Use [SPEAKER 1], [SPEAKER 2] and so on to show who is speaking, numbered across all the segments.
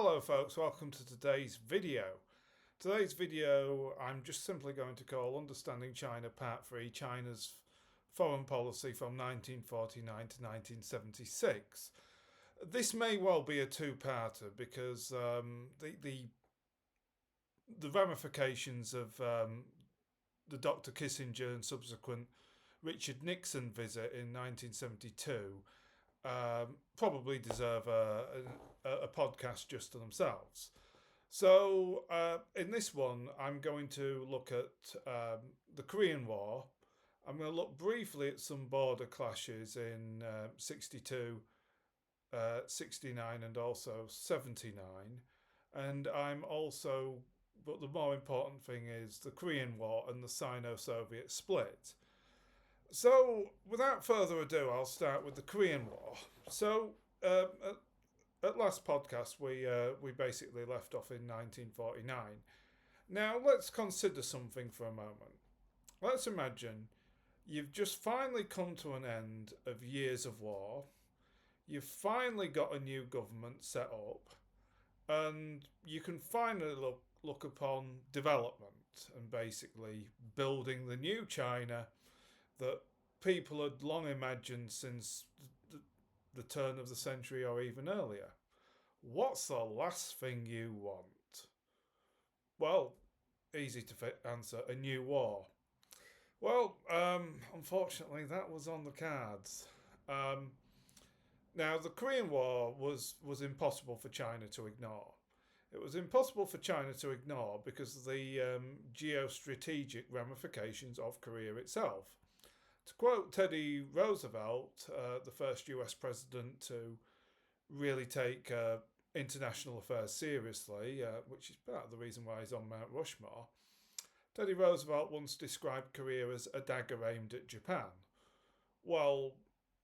[SPEAKER 1] Hello folks, welcome to today's video. Today's video I'm just simply going to call Understanding China Part 3, China's Foreign Policy from 1949 to 1976. This may well be a two-parter because the ramifications of the Dr. Kissinger and subsequent Richard Nixon visit in 1972 probably deserve a podcast just to themselves. So, in this one, I'm going to look at the Korean War. I'm going to look briefly at some border clashes in 62, 69, and also 79. And I'm also, but the more important thing is the Korean War and the Sino-Soviet Split. So, without further ado, I'll start with the Korean War. So, at last podcast, we basically left off in 1949. Now, let's consider something for a moment. Let's imagine you've just finally come to an end of years of war. You've finally got a new government set up, and you can finally look upon development and basically building the new China that people had long imagined since the turn of the century or even earlier. What's the last thing you want? Well, easy to answer, a new war. Well, unfortunately, that was on the cards. Um, Now, the Korean War was impossible for China to ignore. It was impossible for China to ignore because of the geostrategic ramifications of Korea itself. To quote Teddy Roosevelt, the first US president to really take international affairs seriously, which is part of the reason why he's on Mount Rushmore, Teddy Roosevelt once described Korea as a dagger aimed at Japan. Well,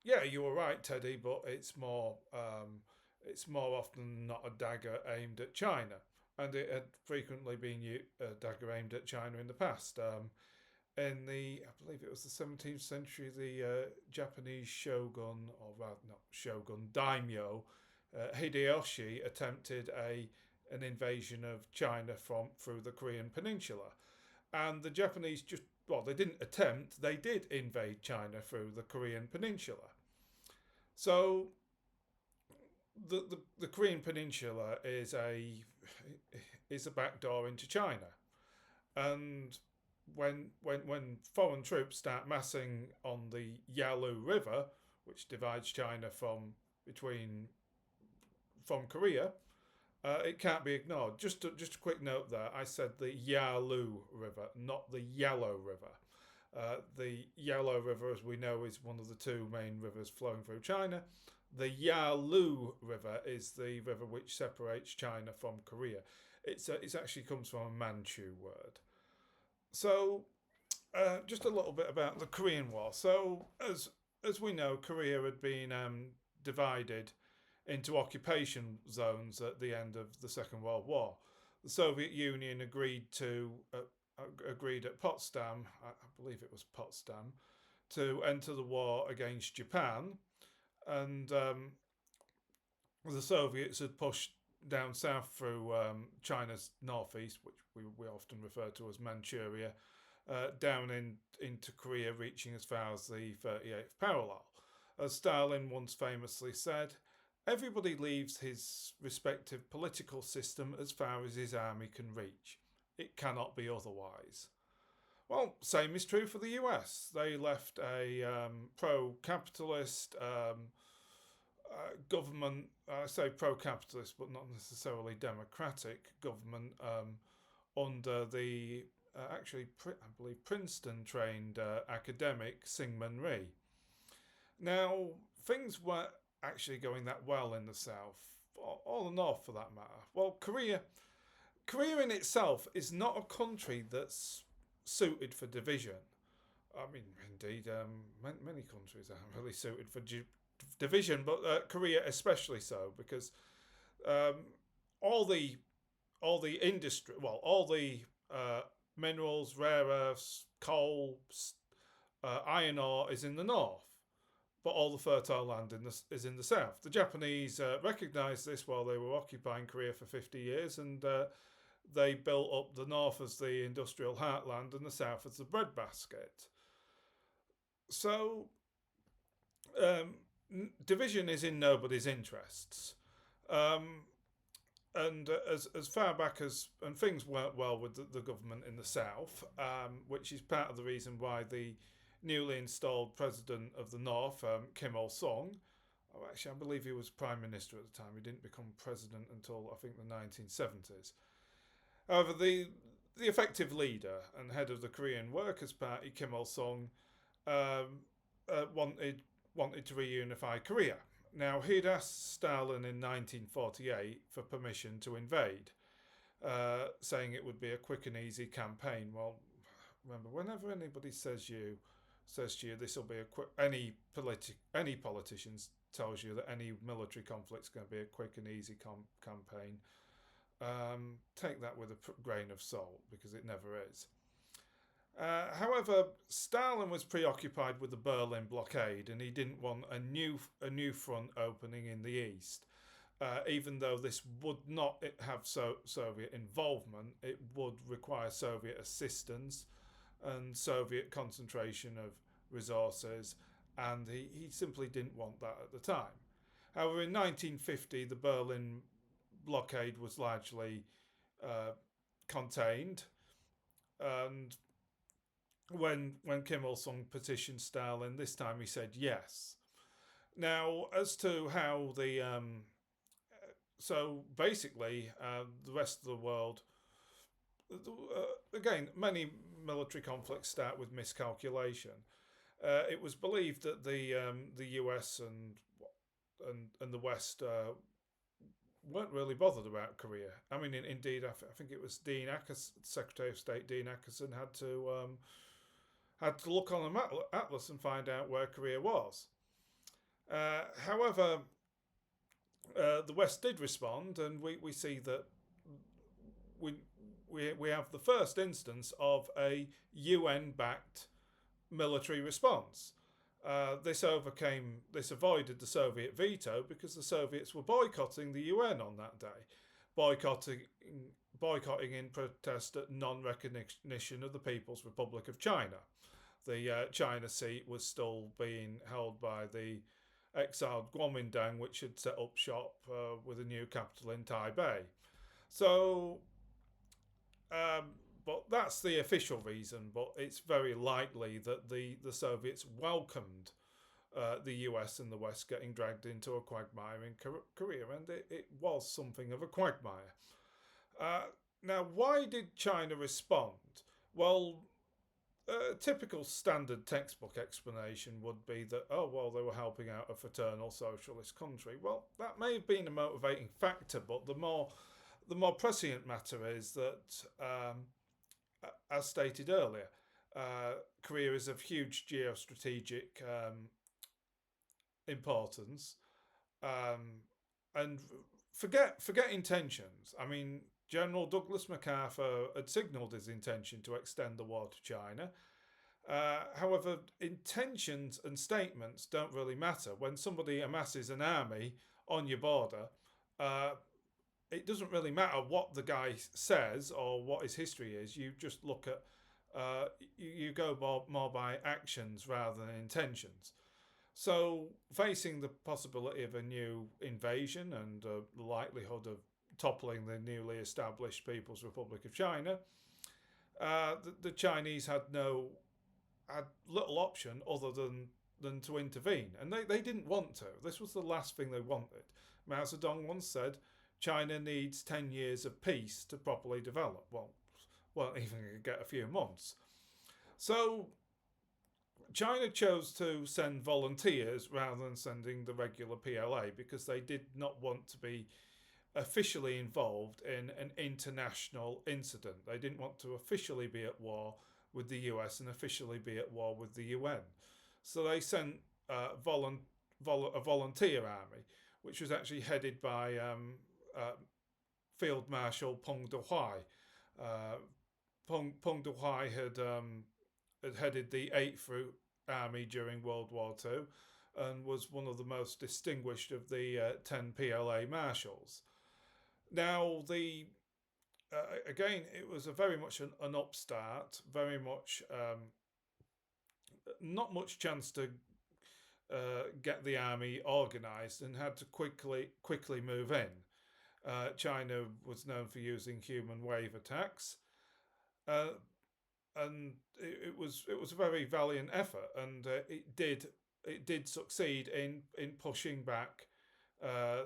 [SPEAKER 1] yeah, you were right, Teddy, but it's more often than not a dagger aimed at China, and it had frequently been a dagger aimed at China in the past. In I believe it was the 17th century, the Japanese shogun, or rather not shogun, daimyo, Hideyoshi attempted an invasion of China through the Korean Peninsula, and the Japanese they didn't attempt, they did invade China through the Korean Peninsula. So the Korean Peninsula is a backdoor into China, and when foreign troops start massing on the Yalu River, which divides China between from Korea, it can't be ignored. Just a quick note there. I said the Yalu River, not the Yellow River. The Yellow River, as we know, is one of the two main rivers flowing through China. The Yalu River is the river which separates China from Korea. It actually comes from a Manchu word. So, just a little bit about the Korean War. So, as we know, Korea had been divided into occupation zones at the end of the Second World War. The Soviet Union agreed at Potsdam, I believe it was Potsdam, to enter the war against Japan, and the Soviets had pushed down south through China's northeast, which we often refer to as Manchuria, into Korea, reaching as far as the 38th parallel. As Stalin once famously said, everybody leaves his respective political system as far as his army can reach. It cannot be otherwise. Well, same is true for the US. They left a pro-capitalist government. I say pro-capitalist, but not necessarily democratic government under the I believe Princeton-trained academic Syngman Rhee. Now, things weren't actually going that well in the South, or the North for that matter. Well, Korea in itself is not a country that's suited for division. I mean, indeed, many countries aren't really suited for division, but Korea especially so, because um, all the industry, all the minerals, rare earths, coal, iron ore is in the north. but all the fertile land is in the south. The Japanese recognised this while they were occupying Korea for 50 years, and they built up the north as the industrial heartland and the south as the breadbasket. So um, division is in nobody's interests. Um, and as far back as and things weren't well with the government in the south, which is part of the reason why the newly installed president of the north, Kim Il Sung, actually I believe he was prime minister at the time. He didn't become president until I think the 1970s. However, the effective leader and head of the Korean Workers' Party, Kim Il Sung, um, wanted to reunify Korea. Now, he'd asked Stalin in 1948 for permission to invade, saying it would be a quick and easy campaign. Well, remember, whenever anybody says to you this will be a quick, any politician tells you that any military conflict's going to be a quick and easy campaign, take that with a grain of salt, because it never is. However, Stalin was preoccupied with the Berlin blockade, and he didn't want a new front opening in the east. Even though this would not have Soviet involvement, it would require Soviet assistance and Soviet concentration of resources, and he simply didn't want that at the time. However, in 1950, the Berlin blockade was largely contained, and when Kim Il Sung petitioned Stalin, this time he said yes. Now, as to how so basically, the rest of the world, again, many military conflicts start with miscalculation. It was believed that the US and the West weren't really bothered about Korea. I mean, indeed, I think it was Dean Acheson, Secretary of State Dean Acheson, had to look on an atlas and find out where Korea was. However, the West did respond, and we see that we have the first instance of a UN-backed military response. This avoided the Soviet veto because the Soviets were boycotting the UN on that day, boycotting in protest at non-recognition of the People's Republic of China. The China seat was still being held by the exiled Kuomintang, which had set up shop with a new capital in Taipei. So, but that's the official reason. But it's very likely that the Soviets welcomed the US and the West getting dragged into a quagmire in Korea, and it was something of a quagmire. Now, why did China respond? Well, a typical standard textbook explanation would be that, oh, well, they were helping out a fraternal socialist country. Well, that may have been a motivating factor, but the more prescient matter is that, as stated earlier, Korea is of huge geostrategic importance, and forget intentions. I mean, General Douglas MacArthur had signalled his intention to extend the war to China. However, intentions and statements don't really matter. When somebody amasses an army on your border, it doesn't really matter what the guy says or what his history is. You just look at, you go more by actions rather than intentions. So, facing the possibility of a new invasion and the likelihood of toppling the newly established People's Republic of China, the Chinese had little option other than to intervene, and they didn't want to. This was the last thing they wanted. Mao Zedong once said, "China needs 10 years of peace to properly develop." Well, even get a few months. So China chose to send volunteers rather than sending the regular PLA because they did not want to be officially involved in an international incident. They didn't want to officially be at war with the US and officially be at war with the UN. So they sent a volunteer army, which was actually headed by Field Marshal Peng Dehuai. Peng Dehuai had headed the 8th Army during World War II, and was one of the most distinguished of the 10 PLA marshals. Now, again, it was a very much an upstart, very much not much chance to get the army organised, and had to quickly move in. China was known for using human wave attacks, uh, and it was a very valiant effort, and it did succeed in pushing back uh,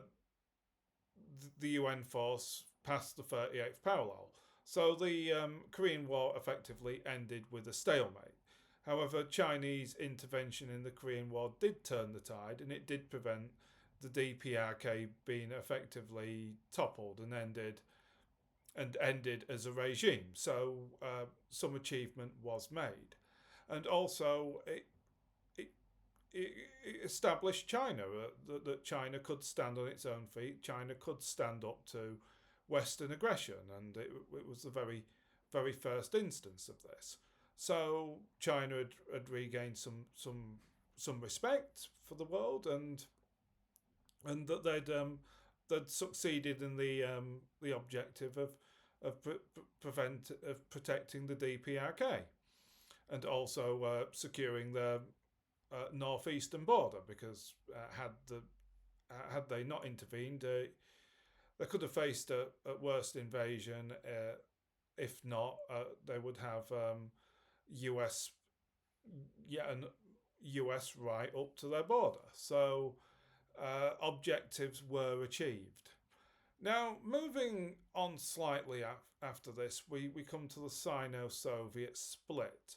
[SPEAKER 1] the UN force past the 38th parallel. So the Korean War effectively ended with a stalemate. However, Chinese intervention in the Korean War did turn the tide, and it did prevent the DPRK being effectively toppled and ended as a regime. So some achievement was made, and also it, it established China, that China could stand on its own feet. China could stand up to Western aggression, and it was the very first instance of this. So China had regained some respect for the world, and that they'd succeeded in the objective of protecting the DPRK, and also securing the northeastern border, because had they not intervened, they could have faced a at worst invasion. If not, they would have US and US right up to their border. So objectives were achieved. Now, moving on slightly after this, we come to the Sino-Soviet split.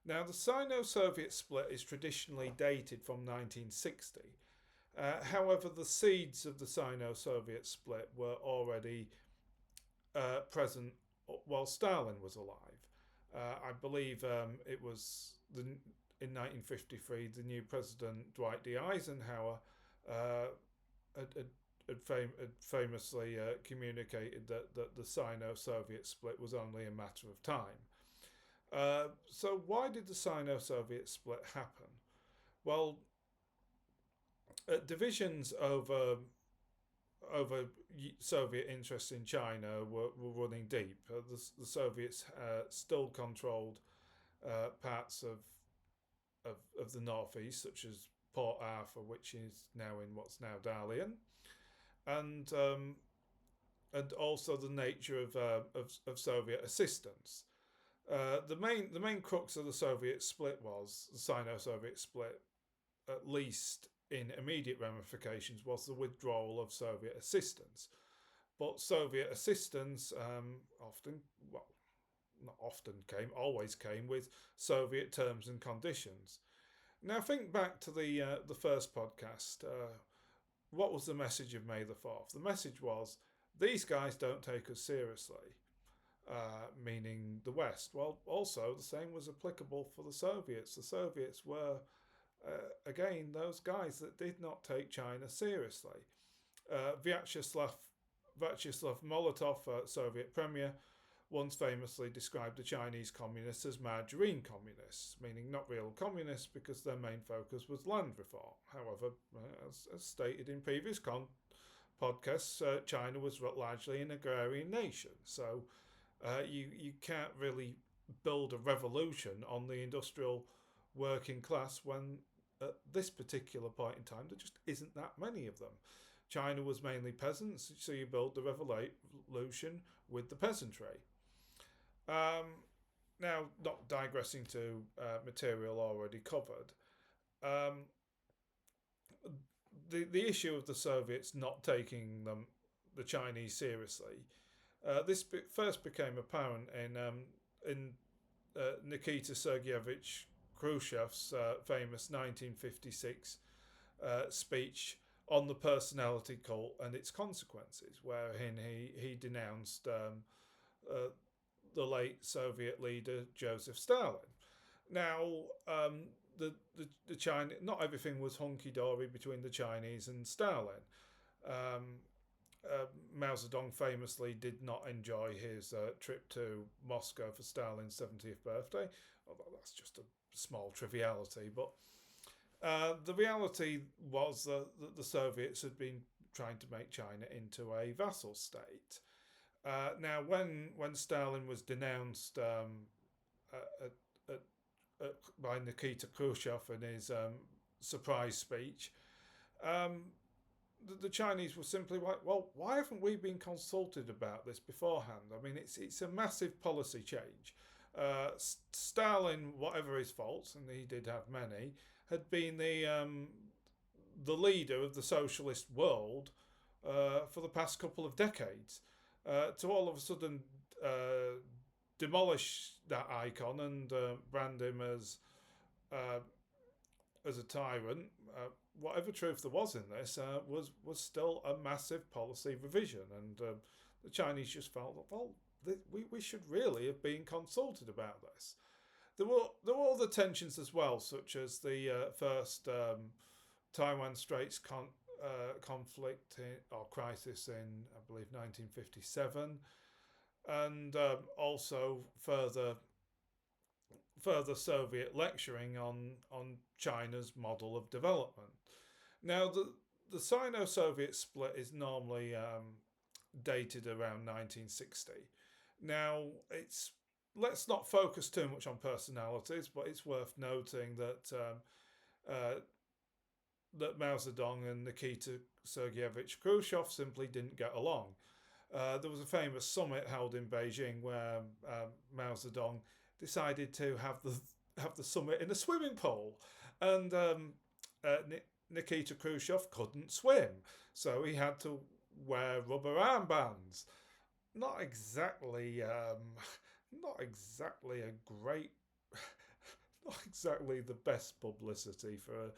[SPEAKER 1] Now, the Sino-Soviet split is traditionally dated from 1960. However, the seeds of the Sino-Soviet split were already present while Stalin was alive. I believe it was in 1953 the new president Dwight D. Eisenhower had famously communicated that the Sino-Soviet split was only a matter of time. So why did the Sino-Soviet split happen? Well, divisions over Soviet interests in China were running deep. The Soviets still controlled parts of the northeast, such as Port Arthur, which is now in what's now Dalian, and also the nature of Soviet assistance. The main crux of the Soviet split was the Sino-Soviet split, at least in immediate ramifications, was the withdrawal of Soviet assistance. But Soviet assistance often, well, not often always came with Soviet terms and conditions. Now think back to the first podcast. What was the message of May the 4th? The message was, these guys don't take us seriously, meaning the West. Well, also the same was applicable for the Soviets. The Soviets were, again, those guys that did not take China seriously. Vyacheslav Molotov, Soviet premier, once famously described the Chinese communists as margarine communists, meaning not real communists because their main focus was land reform. However, as stated in previous podcasts, China was largely an agrarian nation, so you can't really build a revolution on the industrial working class when at this particular point in time there just isn't that many of them. China was mainly peasants, so you build the revolution with the peasantry. Now, not digressing to material already covered, um, the issue of the Soviets not taking the Chinese seriously, this first became apparent in Nikita Sergeyevich Khrushchev's famous 1956 speech on the personality cult and its consequences, wherein he denounced the late Soviet leader Joseph Stalin. Now, the China, not everything was hunky dory between the Chinese and Stalin. Mao Zedong famously did not enjoy his trip to Moscow for Stalin's 70th birthday, although that's just a small triviality. But The reality was that the Soviets had been trying to make China into a vassal state. Now, when Stalin was denounced at, at, by Nikita Khrushchev in his surprise speech, um, the Chinese were simply like, well, why haven't we been consulted about this beforehand? I mean, it's a massive policy change. Stalin, whatever his faults, and he did have many, had been the leader of the socialist world for the past couple of decades. To all of a sudden uh, demolish that icon and brand him uh, as a tyrant, whatever truth there was in this, was still a massive policy revision, and the Chinese just felt that well, we should really have been consulted about this. There were other tensions as well, such as the first Taiwan Straits conflict or crisis in, I believe, 1957, and also further Soviet lecturing on China's model of development. Now, the Sino-Soviet split is normally dated around 1960. Now, it's let's not focus too much on personalities, but it's worth noting uh, that Mao Zedong and Nikita Sergeyevich Khrushchev simply didn't get along. There was a famous summit held in Beijing where Mao Zedong decided to have the summit in a swimming pool, and Nikita Khrushchev couldn't swim, so he had to wear rubber armbands. Not exactly, not exactly a great, not exactly the best publicity for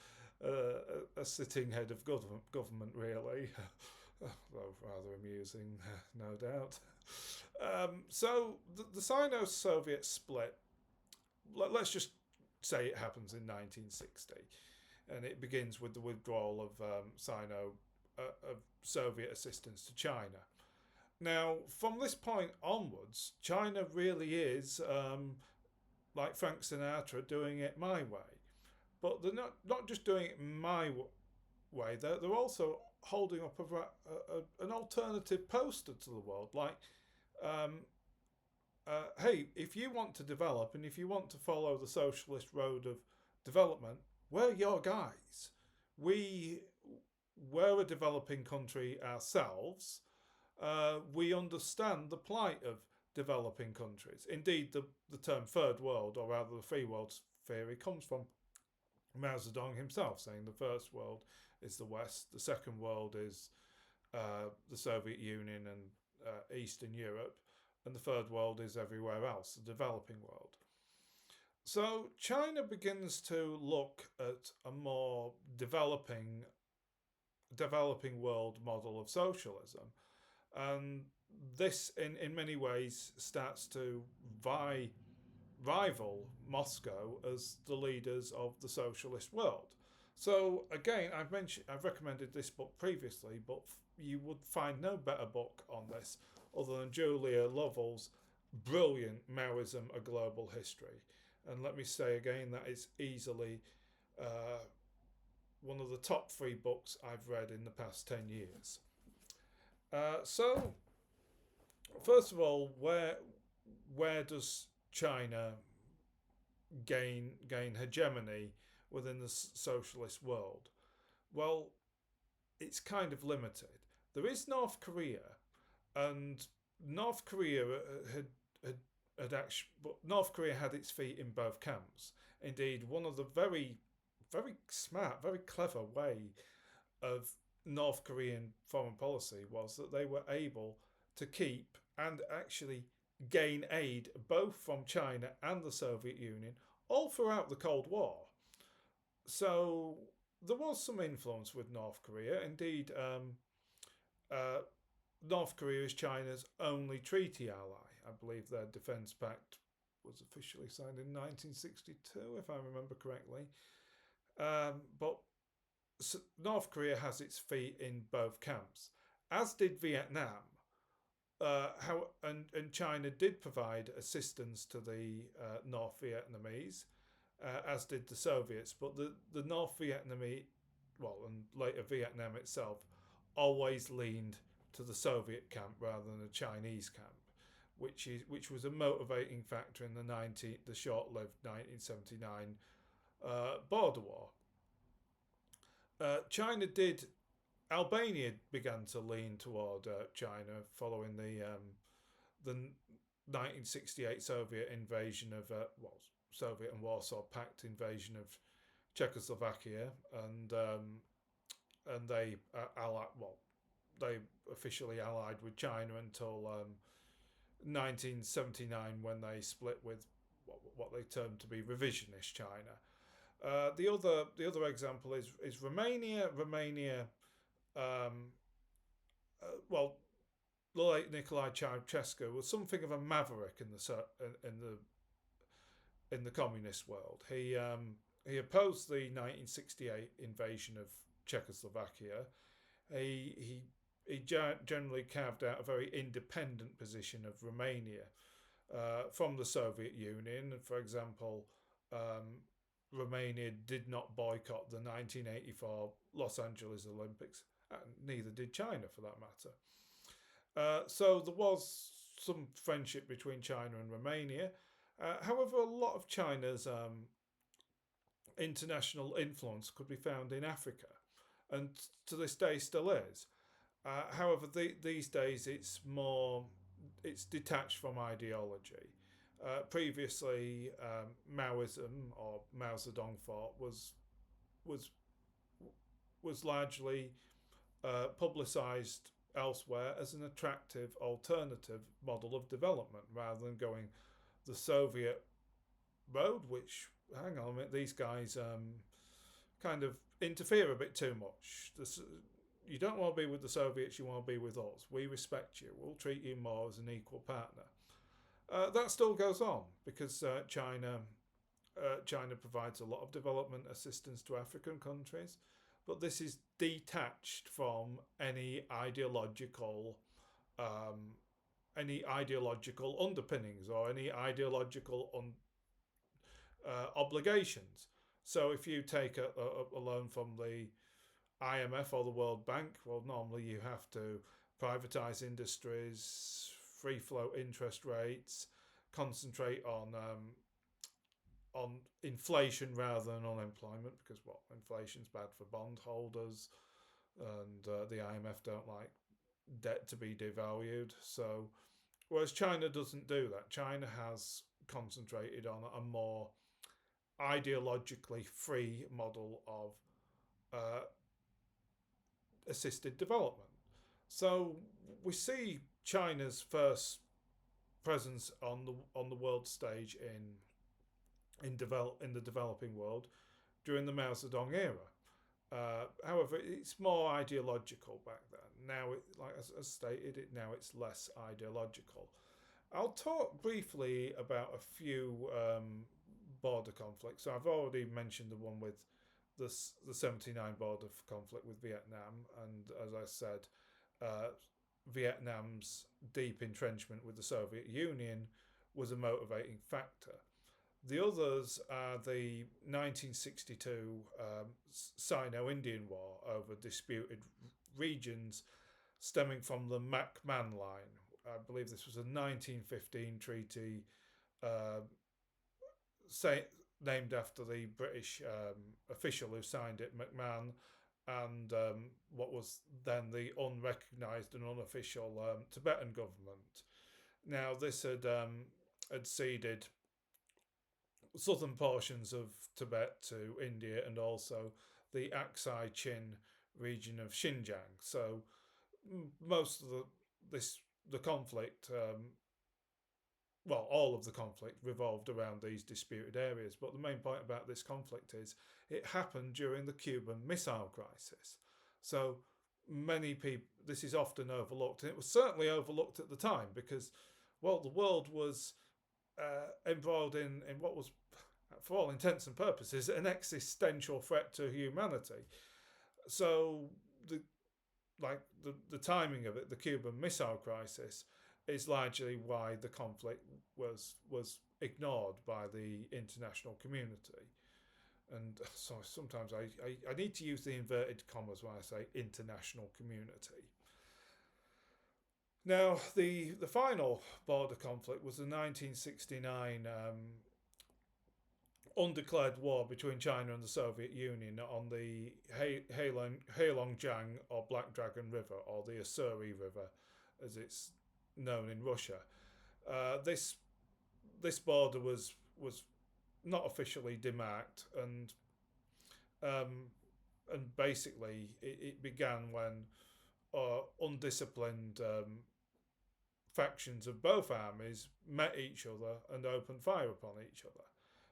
[SPEAKER 1] a sitting head of government really. Though rather amusing, no doubt. So the Sino-Soviet split. Let's just say it happens in 1960, and it begins with the withdrawal of of Soviet assistance to China. Now, from this point onwards, China really is like Frank Sinatra doing it my way, but they're not just doing it my way. They're also holding up an alternative poster to the world, like um, hey, if you want to develop and if you want to follow the socialist road of development, we're your guys. We we're a developing country ourselves. We understand the plight of developing countries. Indeed, the term third world, or rather the free world theory, comes from Mao Zedong himself, saying the first world is the West, the second world is the Soviet Union and Eastern Europe, and the third world is everywhere else, the developing world. So China begins to look at a more developing world model of socialism, and this in many ways starts to rival Moscow as the leaders of the socialist world. So again, I've recommended this book previously, but you would find no better book on this other than Julia Lovell's brilliant Maoism: A Global History. And let me say again that it's easily uh, one of the top three books I've read in the past 10 years. So first of all, where does China gain hegemony within the socialist world? Well, it's kind of limited. There is North Korea, and North Korea had, had actually, but North Korea had its feet in both camps. Indeed, one of the very smart, very clever way of North Korean foreign policy was that they were able to keep and actually gain aid both from China and the Soviet Union all throughout the Cold War. So there was some influence with North Korea. Indeed, uh, North Korea is China's only treaty ally. I believe their defence pact was officially signed in 1962, if I remember correctly. But North Korea has its feet in both camps, as did Vietnam. And China did provide assistance to the North Vietnamese, as did the Soviets. But the North Vietnamese, well, and later Vietnam itself, always leaned to the Soviet camp rather than the Chinese camp, which was a motivating factor in the short-lived 1979 border war. China did Albania began to lean toward China following the 1968 Soviet invasion of Soviet and Warsaw Pact invasion of Czechoslovakia, and they officially allied with China until 1979 when they split with what they termed to be revisionist China. The other example is Romania. Romania, um, well, the late Nicolae Ceausescu was something of a maverick in the communist world. He opposed the 1968 invasion of Czechoslovakia. He generally carved out a very independent position of Romania from the Soviet Union. For example, Romania did not boycott the 1984 Los Angeles Olympics, and neither did China for that matter. So there was some friendship between China and Romania. However, a lot of China's international influence could be found in Africa, and to this day still is. However, these days it's detached from ideology. Previously, Maoism or Mao Zedong thought was was largely publicised elsewhere as an attractive alternative model of development rather than going the Soviet road, which, hang on a minute, these guys kind of interfere a bit too much. You don't want to be with the Soviets, you want to be with us. We respect you, we'll treat you more as an equal partner. That still goes on because China provides a lot of development assistance to African countries, but this is detached from any ideological underpinnings or any ideological obligations. So if you take a loan from the IMF or the World Bank, well, normally you have to privatise industries, free float interest rates, concentrate on inflation rather than unemployment, because inflation's bad for bondholders, and the IMF don't like debt to be devalued. So, whereas China doesn't do that. China has concentrated on a more ideologically free model of uh, assisted development. So we see China's first presence on the world stage in the developing world during the Mao Zedong era. However, it's more ideological back then. Now, as stated, now it's less ideological. I'll talk briefly about a few border conflicts. So I've already mentioned the one with the 79 border conflict with Vietnam, and as I said, Vietnam's deep entrenchment with the Soviet Union was a motivating factor. The others are the 1962 Sino-Indian War over disputed regions stemming from the McMahon Line. I believe this was a 1915 treaty uh, named after the British official who signed it, McMahon, and what was then the unrecognised and unofficial Tibetan government. Now, this had ceded southern portions of Tibet to India and also the Aksai Chin region of Xinjiang. So most of the conflict, all of the conflict revolved around these disputed areas. But the main point about this conflict is it happened during the Cuban Missile Crisis. So many people, this is often overlooked, and it was certainly overlooked at the time because, the world was embroiled in what was, for all intents and purposes, an existential threat to humanity. So the timing of it, the Cuban Missile Crisis, is largely why the conflict was ignored by the international community. And so sometimes I need to use the inverted commas when I say international community. Now, the final border conflict was the 1969 undeclared war between China and the Soviet Union on the Heilongjiang or Black Dragon River, or the Ussuri River, as it's known in Russia. This border was not officially demarked, um, and basically it began when undisciplined factions of both armies met each other and opened fire upon each other.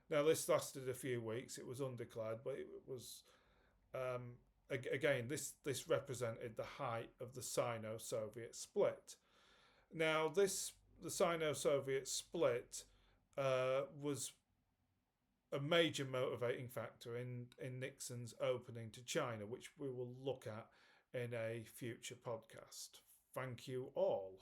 [SPEAKER 1] Now, this lasted a few weeks. It was undeclared, but it was again this represented the height of the Sino-Soviet split. Now, the Sino-Soviet split was a major motivating factor in Nixon's opening to China, which we will look at in a future podcast. Thank you all.